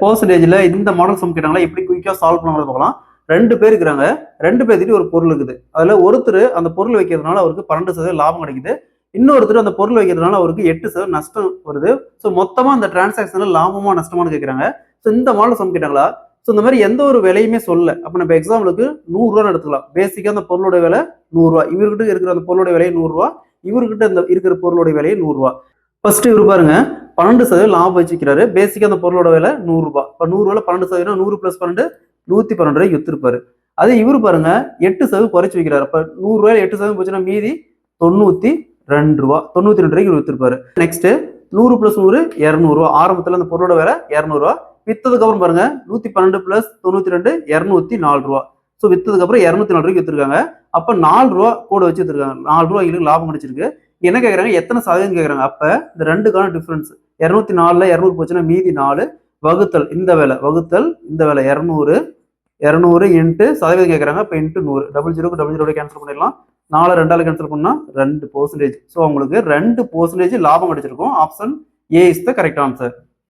பெர்சன்டேஜ்ல இந்த model some கேட்டாங்களா எப்படி குயிக்கா சால்வ் பண்ணுறது பார்க்கலாம். 2 பேர் இருக்கிறாங்க. 2 பேர்த்திட்டு ஒரு பொருள் இருக்குது. அதுல ஒருத்தர் அந்த பொருள் வைக்கிறதுனால அவருக்கு 12% லாபம் கிடைக்குது. இன்னொருத்தர் அந்த பொருள் வைக்கிறதுனால அவருக்கு 8% நஷ்டம் வருது. ஸோ மொத்தமா அந்த டிரான்சாக்ஷன்ல லாபமா நஷ்டமானு கேட்கறாங்க. ஸோ இந்த மாடல் சம் கேட்டாங்களா. ஸோ இந்த மாதிரி எந்த ஒரு விலையுமே சொல்ல. அப்ப நம்ம எக்ஸாம்பிளுக்கு 100 ரூபாய் எடுத்துக்கலாம். பேசிக்கா அந்த பொருளோட விலை 100 ரூபாய். இவர்கிட்ட இருக்கிற அந்த பொருளோட விலை 100 ரூபாய். இவர்கிட்ட இந்த இருக்கிற பொருளோட விலை 100 ரூபாய். ஃபர்ஸ்ட் இவரு பாருங்க 12% லாபம் வச்சுக்கிறாரு. பேசிக்கா அந்த பொருளோட விலை 100 ரூபாய். இப்ப 100 ரூபாய் 12% 100 பிளஸ் 12 112 ரூபாய்க்கு வித்திருப்பாரு. அது இவரு பாருங்க 8% குறைச்சு வைக்கிறாரு. அப்ப 100 ரூபாய் 8% போச்சுன்னா மீதி 92 ரூபாய் 92 ரூபாய்க்கு வித்திருப்பாரு. நெக்ஸ்ட் 100 பிளஸ் 100 200 ரூபாய். ஆரம்பத்துல அந்த பொருளோட விலை 200 ரூபாய். வித்ததுக்கு அப்புறம் பாருங்க 112 பிளஸ் 92 204 ரூபாய். ஸோ வித்ததுக்கு அப்புறம் 204 ரூபாய்க்கு வித்துருக்காங்க. அப்ப 4 ரூபாய் கூட வச்சு வித்துருக்காங்க. 4 ரூபாய்க்கு லாபம் கிடைச்சிருக்கு. என்ன கேட்கறாங்க எத்தனை சதவீதம் கேட்கறாங்க. அப்ப இந்த ரெண்டுக்கான டிஃபரன்ஸ் 204ல 200 போச்சுன்னா மீதி 4 வகுத்தல் இந்த வேலை வகுத்தல் இந்த வேலை 200 இன்ட்டு சதவீதம் கேட்கறாங்க. இப்போ இன்ட்டு 100 00 கேன்சல் பண்ணிடலாம். 4 2ஆல கேன்சல் பண்ணா 2%. ஸோ உங்களுக்கு 2% லாபம் கிடைச்சிருக்கும். Option A is the correct answer.